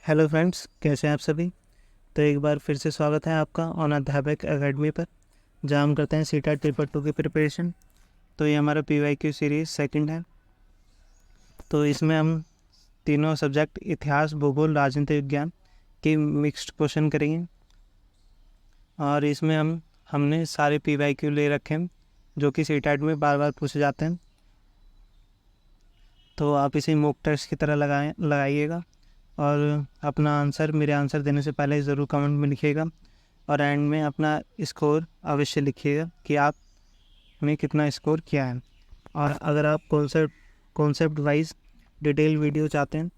Hello friends, कैसे हैं आप सभी। तो एक बार फिर से स्वागत है आपका ऑन अध्यापक एकेडमी पर, जहां हम करते हैं सीटेट पेपर 2 की प्रिपरेशन। तो ये हमारा पीवाईक्यू सीरीज़ सेकंड है। तो इसमें हम तीनों सब्जेक्ट इतिहास, भूगोल, राजनीति विज्ञान के मिक्स्ड क्वेश्चन करेंगे। और इसमें हमने सारे पीवाईक्यू ले रखे हैं जो कि सीटेट में बार बार पूछे जाते हैं। तो आप इसे मॉक टेस्ट की तरह लगाइएगा और अपना आंसर मेरे आंसर देने से पहले ज़रूर कमेंट में लिखिएगा। और एंड में अपना स्कोर अवश्य लिखिएगा कि आपने कितना स्कोर किया है। और अगर आप कॉन्सेप्ट वाइज डिटेल वीडियो चाहते हैं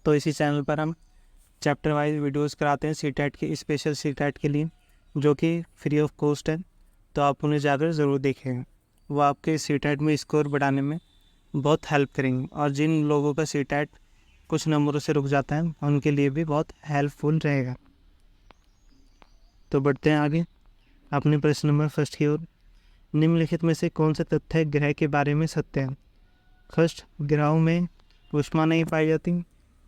तो इसी चैनल पर हम चैप्टर वाइज वीडियोस कराते हैं सीटेट के, स्पेशल सीटेट के लिए, जो कि फ्री ऑफ कॉस्ट है। तो आप उन्हें जाकर ज़रूर देखें, वो आपके सीटेट में स्कोर बढ़ाने में बहुत हेल्प करेंगे। और जिन लोगों का सीटेट कुछ नंबरों से रुक जाता है उनके लिए भी बहुत हेल्पफुल रहेगा। तो बढ़ते हैं आगे अपने प्रश्न नंबर फर्स्ट की ओर। निम्नलिखित में से कौन सा तथ्य ग्रह के बारे में सत्य है? फर्स्ट, ग्रहों में ऊष्मा नहीं पाई जाती।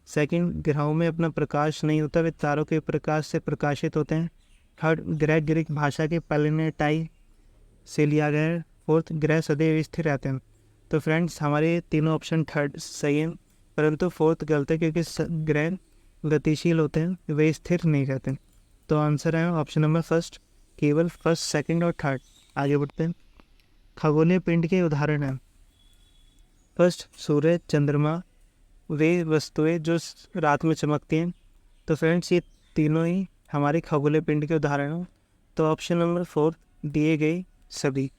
सेकंड, ग्रहों में अपना प्रकाश नहीं होता, वे तारों के प्रकाश से प्रकाशित होते हैं। थर्ड, ग्रह ग्रीक भाषा के प्लैनेटाई से लिया गया है। फोर्थ, ग्रह सदैव स्थिर रहते हैं। तो फ्रेंड्स, हमारे तीनों ऑप्शन थर्ड सही हैं, परंतु फोर्थ गलत है, क्योंकि ग्रह गतिशील होते हैं, वे स्थिर नहीं रहते। तो आंसर है ऑप्शन नंबर फर्स्ट, केवल फर्स्ट, सेकंड और थर्ड। आगे बढ़ते हैं। खगोलीय पिंड के उदाहरण हैं। फर्स्ट, सूर्य, चंद्रमा, वे वस्तुएं जो रात में चमकती हैं। तो फ्रेंड्स, ये तीनों ही हमारे खगोलीय पिंड के उदाहरण हैं। तो ऑप्शन नंबर 4 दिए गए सभी।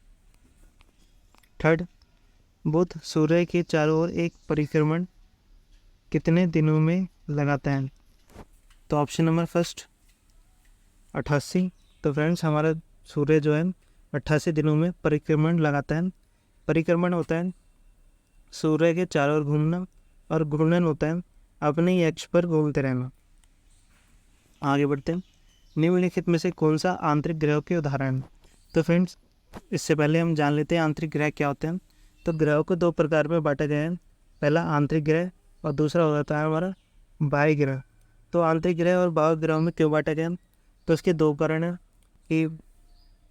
थर्ड, बुध सूर्य के चारों ओर एक परिक्रमण कितने दिनों में लगाता है? तो ऑप्शन नंबर फर्स्ट 88। तो फ्रेंड्स, हमारा सूर्य जो है 88 दिनों में परिक्रमण लगाता है। परिक्रमण होता है सूर्य के चारों ओर घूमना, और घूर्णन होता है अपने ही अक्ष पर घूमते रहना। आगे बढ़ते हैं। निम्नलिखित में से कौन सा आंतरिक ग्रह के उदाहरण है? तो फ्रेंड्स, इससे पहले हम जान लेते हैं आंतरिक ग्रह क्या होते हैं। तो ग्रहों को दो प्रकार में बांटा गया है। पहला आंतरिक ग्रह और दूसरा होता है हमारा बाह्य ग्रह। तो आंतरिक ग्रह और बाह्य ग्रहों में क्यों बांटा गया? तो इसके दो कारण हैं कि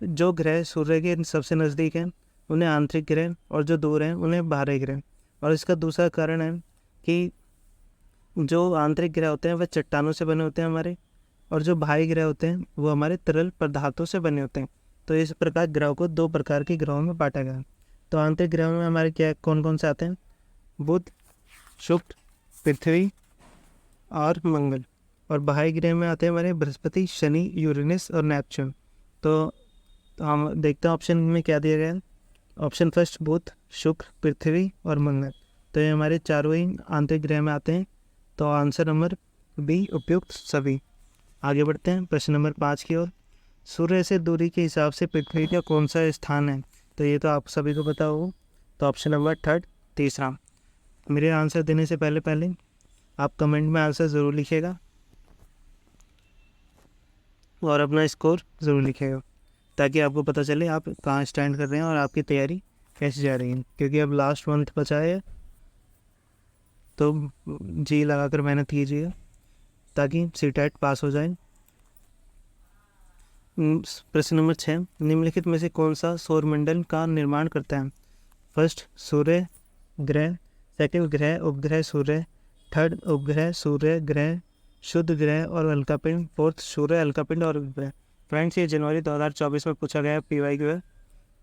जो ग्रह सूर्य के सबसे नज़दीक हैं उन्हें आंतरिक ग्रह, और जो दूर हैं उन्हें बाह्य ग्रह। और इसका दूसरा कारण है कि जो आंतरिक ग्रह होते हैं वह चट्टानों से बने होते हैं हमारे, और जो बाह्य ग्रह होते हैं वो हमारे तरल पदार्थों से बने होते हैं। तो इस प्रकार ग्रहों को दो प्रकार के ग्रहों में बांटा गया है। तो आंतरिक ग्रहों में हमारे क्या कौन कौन से आते हैं? बुध, शुक्र, पृथ्वी और मंगल। और बाह्य ग्रह में आते हैं हमारे बृहस्पति, शनि, यूरेनस और नेपच्यून। तो हम देखते हैं ऑप्शन में क्या दिया गया है। ऑप्शन फर्स्ट बुध, शुक्र, पृथ्वी और मंगल। तो ये हमारे चारों ही आंतरिक ग्रह में आते हैं। तो आंसर नंबर बी, उपयुक्त सभी। आगे बढ़ते हैं प्रश्न नंबर 5 की ओर। सूर्य से दूरी के हिसाब से पृथ्वी का कौन सा स्थान है? तो ये तो आप सभी को पता होगा। तो ऑप्शन नंबर थर्ड, तीसरा। मेरे आंसर देने से पहले पहले आप कमेंट में आंसर ज़रूर लिखिएगा और अपना स्कोर ज़रूर लिखिएगा, ताकि आपको पता चले आप कहाँ स्टैंड कर रहे हैं और आपकी तैयारी कैसी जा रही है। क्योंकि अब लास्ट मंथ बचा है, तो जी लगाकर मेहनत कीजिएगा ताकि सीटेट पास हो जाए। प्रश्न नंबर 6, निम्नलिखित में से कौन सा सौरमंडल का निर्माण करता है? फर्स्ट, सूर्य ग्रह। सेकंड, ग्रह उपग्रह सूर्य। थर्ड, उपग्रह सूर्य ग्रह शुद्ध ग्रह और उल्का पिंड। फोर्थ, सूर्य, उल्का पिंड और उपग्रह। फ्रेंड्स, ये जनवरी 2024 में पूछा गया पीवाईक्यू है।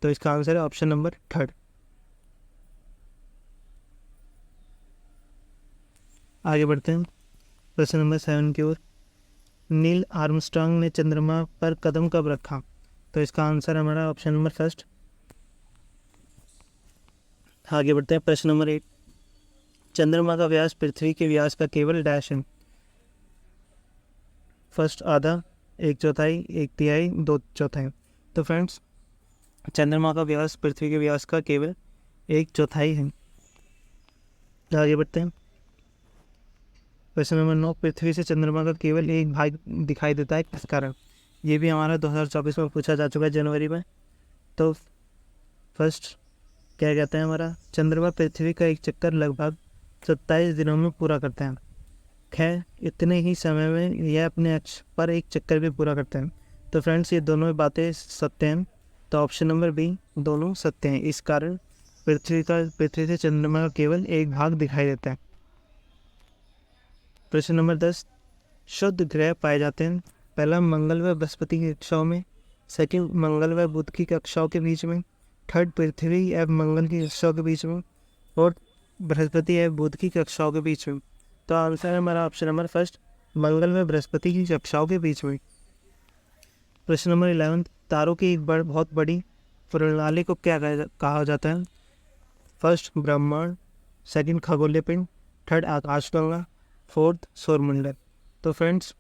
तो इसका आंसर है ऑप्शन नंबर थर्ड। आगे बढ़ते हैं प्रश्न नंबर 7 की ओर। नील आर्मस्ट्रांग ने चंद्रमा पर कदम कब रखा? तो इसका आंसर हमारा ऑप्शन नंबर फर्स्ट। आगे बढ़ते हैं प्रश्न नंबर 8। चंद्रमा का व्यास पृथ्वी के व्यास का केवल डैश है। फर्स्ट, आधा, एक चौथाई, एक तिहाई, दो चौथाई। तो फ्रेंड्स, चंद्रमा का व्यास पृथ्वी के व्यास का केवल एक चौथाई है। आगे बढ़ते हैं प्रश्न नंबर 9। पृथ्वी से चंद्रमा का केवल एक भाग दिखाई देता है, किस कारण? ये भी हमारा 2024 में पूछा जा चुका है जनवरी में। तो फर्स्ट क्या कहते हैं, हमारा चंद्रमा पृथ्वी का एक चक्कर लगभग 27 दिनों में पूरा करते हैं। है इतने ही समय में यह अपने अक्ष पर एक चक्कर भी पूरा करते हैं। तो फ्रेंड्स ये दोनों बातें सत्य हैं। तो ऑप्शन नंबर बी दोनों सत्य हैं। इस कारण पृथ्वी से चंद्रमा का केवल एक भाग दिखाई देता है। प्रश्न नंबर 10, शुद्ध ग्रह पाए जाते हैं। पहला मंगल व बृहस्पति की कक्षाओं में, सेकंड मंगल व बुध की कक्षाओं के बीच में, थर्ड पृथ्वी एवं मंगल की कक्षाओं के बीच में, और बृहस्पति एवं बुध की कक्षाओं के बीच में। तो आंसर है हमारा ऑप्शन नंबर फर्स्ट, मंगल व बृहस्पति की कक्षाओं के बीच में। प्रश्न नंबर 11, तारों की एक बहुत बड़ी प्रणाली को क्या कहा जाता है? फर्स्ट ब्रह्मांड, सेकंड खगोलीय पिंड, थर्ड आकाशगंगा, फोर्थ सौरमंडल। तो फ्रेंड्स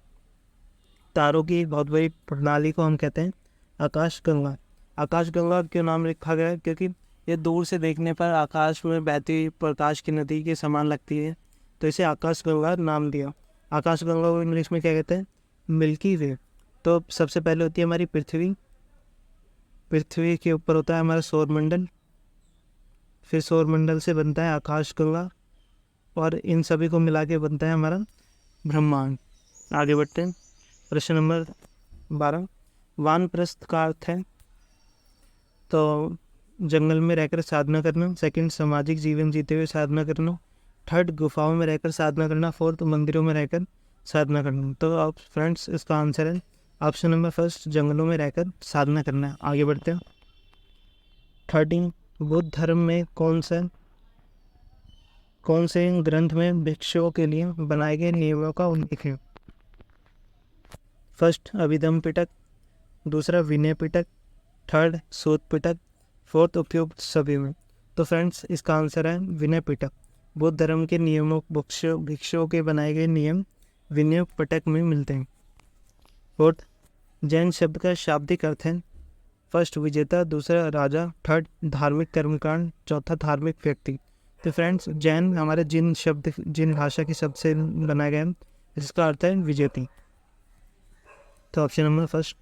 तारों की एक बहुत बड़ी प्रणाली को हम कहते हैं आकाशगंगा। आकाशगंगा क्यों नाम रखा गया है? क्योंकि ये दूर से देखने पर आकाश में बहती हुई प्रकाश की नदी के समान लगती है, तो इसे आकाशगंगा नाम दिया। आकाशगंगा को इंग्लिश में क्या कहते हैं? मिल्की वे। तो सबसे पहले होती है हमारी पृथ्वी, पृथ्वी के ऊपर होता है हमारा सौरमंडल, फिर सौरमंडल से बनता है आकाशगंगा, और इन सभी को मिला के बनता है हमारा ब्रह्मांड। आगे बढ़ते हैं। प्रश्न नंबर 12, वानप्रस्थ का अर्थ है? तो जंगल में रहकर साधना करना, सेकंड सामाजिक जीवन जीते हुए साधना करना, थर्ड गुफाओं में रहकर साधना करना, फोर्थ मंदिरों में रहकर साधना करना। तो आप फ्रेंड्स इसका आंसर है ऑप्शन नंबर फर्स्ट, जंगलों में रहकर साधना करना है। आगे बढ़ते हैं। 13, बुद्ध धर्म में कौन से ग्रंथ में भिक्षुओं के लिए बनाए गए नियमों का उल्लेख है? फर्स्ट अभिधम्म पिटक, दूसरा विनय पिटक, थर्ड सूत पिटक, फोर्थ उपयुक्त सभी में। तो फ्रेंड्स इसका आंसर है विनय पिटक। बौद्ध धर्म के नियमों भिक्षुओं के बनाए गए नियम विनय पिटक में मिलते हैं। फोर्थ जैन शब्द का शाब्दिक अर्थ है? फर्स्ट विजेता, दूसरा राजा, थर्ड धार्मिक कर्मकांड, चौथा धार्मिक व्यक्ति। तो फ्रेंड्स जैन हमारे जिन भाषा के शब्द से बनाए गए हैं, जिसका अर्थ है विजेती। तो option number first.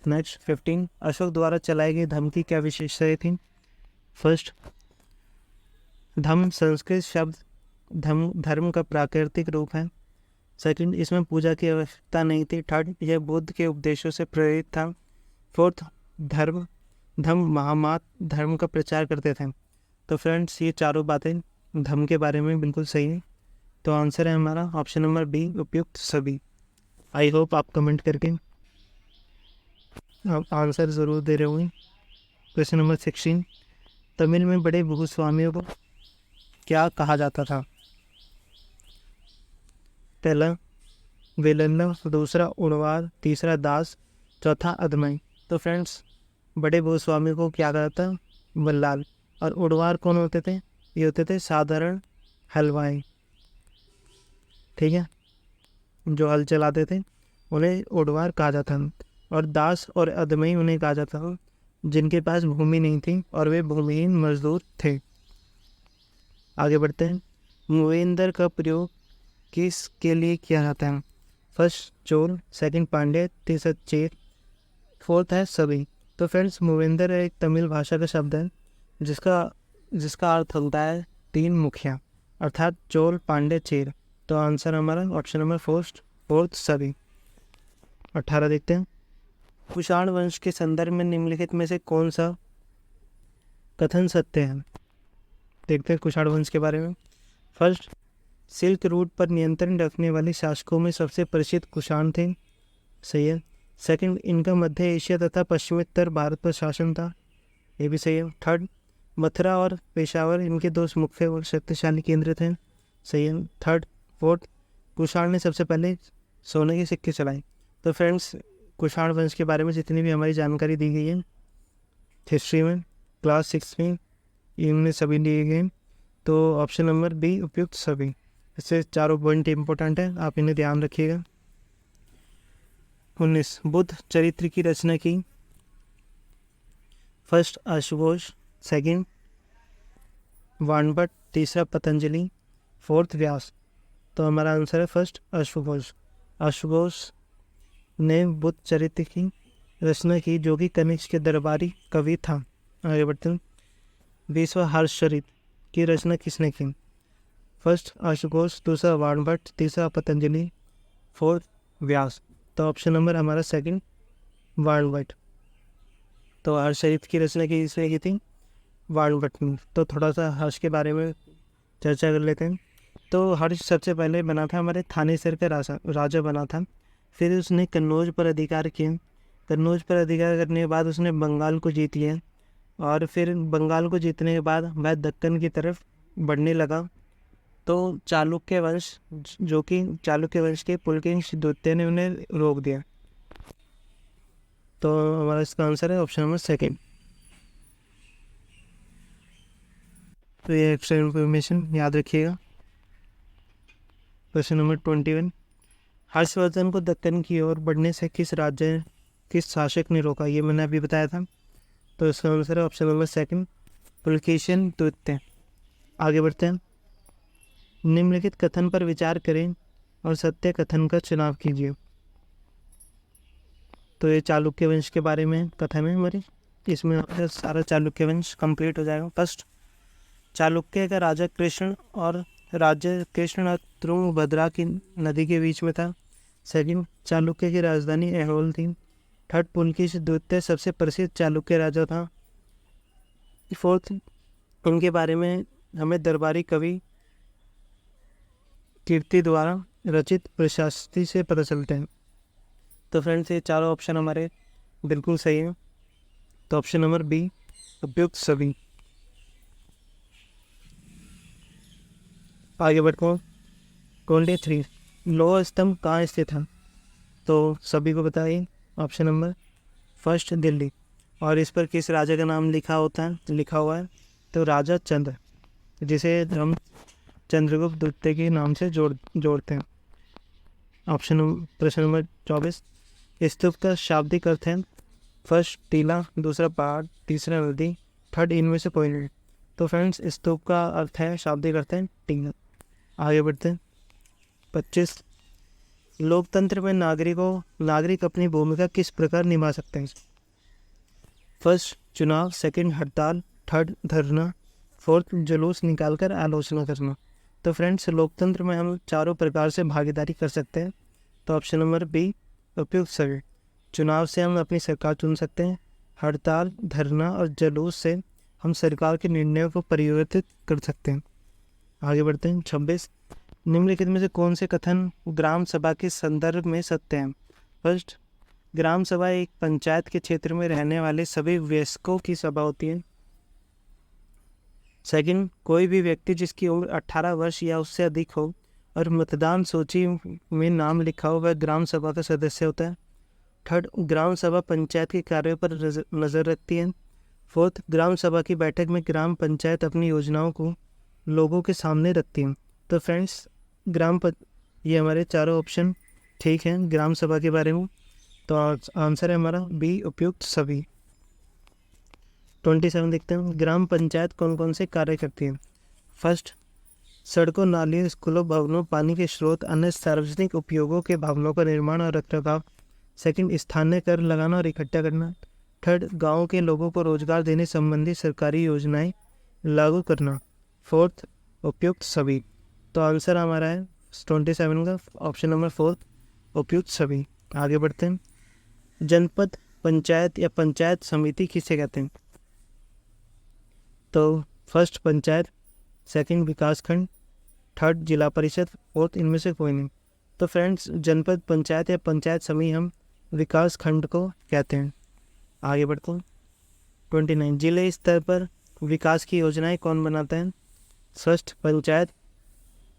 Next 15, Ashok द्वारा चलाई गई धम्म की क्या विशेषताएं थी? फर्स्ट धम्म संस्कृत शब्द धर्म का प्राकृतिक रूप है। सेकंड इसमें पूजा की आवश्यकता नहीं थी। थर्ड यह बुद्ध के उपदेशों से प्रेरित था। फोर्थ धम्म महामात धर्म का प्रचार करते थे। तो फ्रेंड्स ये चारों बातें धम्म के बारे में बिल्कुल सही है। तो आंसर है हमारा ऑप्शन नंबर बी, उपयुक्त सभी। आई होप आप कमेंट करके आप आंसर ज़रूर दे रहे होंगे। क्वेश्चन नंबर 16, तमिल में बड़े भूस्वामियों को क्या कहा जाता था? पहला वेलन्ना, दूसरा उड़वार, तीसरा दास, चौथा अदमई। तो फ्रेंड्स बड़े भूस्वामी को क्या कहा था? बल्लाल। और उड़वार कौन होते थे? ये होते थे साधारण हलवाई, ठीक है, जो हल चलाते थे, उन्हें उड़वार कहा जाता था। और दास और अदमई उन्हें कहा जाता था जिनके पास भूमि नहीं थी और वे भूमिहीन मजदूर थे। आगे बढ़ते हैं। मूवेंदर का प्रयोग किसके लिए किया जाता है? फर्स्ट चोल, सेकंड पांडे, तीसरा चेर, फोर्थ है सभी। तो फ्रेंड्स मूवेंदर एक तमिल भाषा का शब्द है जिसका अर्थ होता है तीन मुखिया, अर्थात चोल, पांडे, चेर। तो आंसर हमारा ऑप्शन नंबर फोर्थ सभी। 18 देखते हैं। कुषाण वंश के संदर्भ में निम्नलिखित में से कौन सा कथन सत्य है? देखते हैं कुषाण वंश के बारे में। फर्स्ट सिल्क रूट पर नियंत्रण रखने वाले शासकों में सबसे प्रसिद्ध कुषाण थे, सही है। सेकंड इनका मध्य एशिया तथा पश्चिमोत्तर भारत पर शासन था, ये भी सही है। थर्ड मथुरा और पेशावर इनके दो मुख्य और शक्तिशाली केंद्र थे, सही है। फोर्थ कुषाण ने सबसे पहले सोने के सिक्के चलाए। तो फ्रेंड्स कुषाण वंश के बारे में जितनी भी हमारी जानकारी दी गई है हिस्ट्री में क्लास 6 में, इनमें सभी दिए गए। तो ऑप्शन नंबर बी, उपयुक्त सभी। इससे चारों पॉइंट इंपॉर्टेंट है, आप इन्हें ध्यान रखिएगा। 19 बुद्ध चरित्र की रचना की? फर्स्ट अश्वघोष, सेकंड वानभट्ट, तीसरा पतंजलि, फोर्थ व्यास। तो हमारा आंसर है फर्स्ट अश्वघोष। अश्वघोष ने बुद्ध चरित्र की रचना की, जो कि कनिष्क के दरबारी कवि था। आगे बढ़ते हैं। 20वां हर्षचरित की रचना किसने की? फर्स्ट आशुतोष, दूसरा वाणभट्ट, तीसरा पतंजलि, फोर्थ व्यास। तो ऑप्शन नंबर हमारा सेकंड वाणभट्ट। तो हर्षचरित की रचना किसने की थी? वाणभट्ट ने। तो थोड़ा सा हर्ष के बारे में चर्चा कर लेते हैं। तो हर्ष सबसे पहले बना था हमारे थानेसर का राजा बना था। फिर उसने कन्नौज पर अधिकार किया। कन्नौज पर अधिकार करने के बाद उसने बंगाल को जीत लिया, और फिर बंगाल को जीतने के बाद वह दक्कन की तरफ बढ़ने लगा। तो चालुक्य वंश, जो कि चालुक्य वंश के पुलकेशिन द्वितीय ने उन्हें रोक दिया। तो हमारा इसका आंसर है ऑप्शन नंबर सेकंड। तो ये एक्स्ट्रा इन्फॉर्मेशन याद रखिएगा। क्वेश्चन नंबर 21, हर्षवर्धन को दक्कन की ओर बढ़ने से किस शासक ने रोका? ये मैंने अभी बताया था। तो इसका आंसर है ऑप्शन नंबर सेकंड, पुलकेशिन द्वितीय। आगे बढ़ते हैं। निम्नलिखित कथन पर विचार करें और सत्य कथन का चुनाव कीजिए। तो ये चालुक्य वंश के बारे में कथन है हमारी, इसमें सारा चालुक्य वंश कंप्लीट हो जाएगा। फर्स्ट, चालुक्य का राजा कृष्ण और राज्य कृष्ण और तुंगभद्रा की नदी के बीच में था। सेकंड, चालुक्य की राजधानी ऐहोल थी। थर्ड, पुलकेशिन द्वितीय सबसे प्रसिद्ध चालुक्य राजा था। फोर्थ, उनके बारे में हमें दरबारी कवि कीर्ति द्वारा रचित प्रशस्ति से पता चलते हैं। तो फ्रेंड्स, ये चारों ऑप्शन हमारे बिल्कुल सही हैं। तो ऑप्शन नंबर बी, उपयुक्त सभी। आगे बढ़ते हैं। 23, लौह स्तंभ कहाँ स्थित है? तो सभी को बताइए। Option number first, Delhi. और इस पर किस राजा का नाम लिखा हुआ है? तो राजा चंद्र, जिसे हम चंद्रगुप्त द्वितीय के नाम से जोड़ते हैं। प्रश्न नंबर 24, स्तूप का शाब्दिक अर्थ है? फर्स्ट, टीला, दूसरा पहाड़, तीसरा नदी, थर्ड इनमें से कोई नहीं। तो फ्रेंड्स, स्तूप का अर्थ है, शाब्दिक अर्थ है टीला। आगे बढ़ते हैं। 25, लोकतंत्र में नागरिक अपनी भूमिका किस प्रकार निभा सकते हैं? फर्स्ट, चुनाव, सेकंड, हड़ताल, थर्ड, धरना, फोर्थ, जुलूस निकालकर आलोचना करना। तो फ्रेंड्स, लोकतंत्र में हम चारों प्रकार से भागीदारी कर सकते हैं। तो ऑप्शन नंबर बी, उपयुक्त सभी। चुनाव से हम अपनी सरकार चुन सकते हैं। हड़ताल, धरना और जुलूस से हम सरकार के निर्णयों को परिवर्तित कर सकते हैं। आगे बढ़ते हैं। 26, निम्नलिखित में से कौन से कथन ग्राम सभा के संदर्भ में सत्य हैं? फर्स्ट, ग्राम सभा एक पंचायत के क्षेत्र में रहने वाले सभी वयस्कों की सभा होती है। सेकंड, कोई भी व्यक्ति जिसकी उम्र 18 वर्ष या उससे अधिक हो और मतदान सूची में नाम लिखा हो वह ग्राम सभा का सदस्य होता है। थर्ड, ग्राम सभा पंचायत के कार्यों पर नज़र रखती है। फोर्थ, ग्राम सभा की बैठक में ग्राम पंचायत अपनी योजनाओं को लोगों के सामने रखती है। तो फ्रेंड्स, ये हमारे चारों ऑप्शन ठीक हैं ग्राम सभा के बारे में। तो आंसर है हमारा बी, उपयुक्त सभी। 27 देखते हैं। ग्राम पंचायत कौन कौन से कार्य करती है? फर्स्ट, सड़कों, नालियों, स्कूलों, भवनों, पानी के स्रोत, अन्य सार्वजनिक उपयोगों के भवनों का निर्माण और रखरखाव। सेकंड, स्थानीय कर लगाना और इकट्ठा करना। थर्ड, गाँव के लोगों को रोजगार देने संबंधी सरकारी योजनाएं लागू करना। फोर्थ, उपयुक्त सभी। तो आंसर हमारा है 27 का ऑप्शन नंबर 4, उपयुक्त सभी। आगे बढ़ते हैं। जनपद, पंचायत या पंचायत समिति किसे कहते हैं? तो फर्स्ट, पंचायत, सेकंड, विकासखंड, थर्ड, जिला परिषद, फोर्थ, इनमें से कोई नहीं। तो फ्रेंड्स, जनपद, पंचायत या पंचायत समिति हम विकास खंड को कहते हैं। आगे बढ़ते हैं। 29, जिले स्तर पर विकास की योजनाएं कौन बनाता है? फर्स्ट, पंचायत,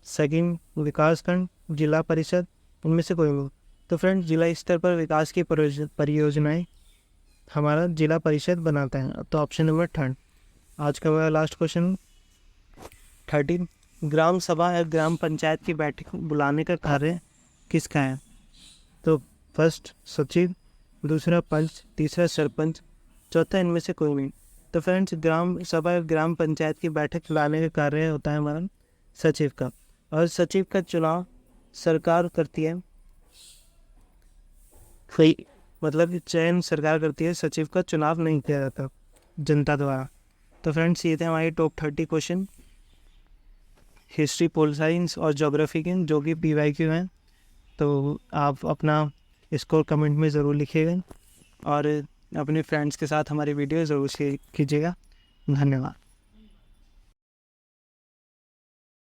सेकंड, विकास खंड, जिला परिषद, उनमें से कोई नहीं। तो फ्रेंड्स, जिला स्तर पर विकास की परियोजनाएं हमारा जिला परिषद बनाता है। तो ऑप्शन नंबर थर्ड। आज का हमारा लास्ट क्वेश्चन 13, ग्राम सभा या ग्राम पंचायत की बैठक बुलाने का कार्य किसका है? तो फर्स्ट, सचिव, दूसरा पंच, तीसरा सरपंच, चौथा इनमें से कोई नहीं। तो फ्रेंड्स, ग्राम सभा या ग्राम पंचायत की बैठक बुलाने का कार्य होता है हमारा सचिव का, और सचिव का चुनाव सरकार करती है। मतलब चयन सरकार करती है, सचिव का चुनाव नहीं किया जाता जनता द्वारा। तो फ्रेंड्स, ये थे हमारे top 30 question. History, pol science और ज्योग्राफी के, जो कि PYQ हैं। तो आप अपना स्कोर कमेंट में ज़रूर लिखिएगा और अपने फ्रेंड्स के साथ हमारी वीडियो ज़रूर शेयर कीजिएगा। धन्यवाद।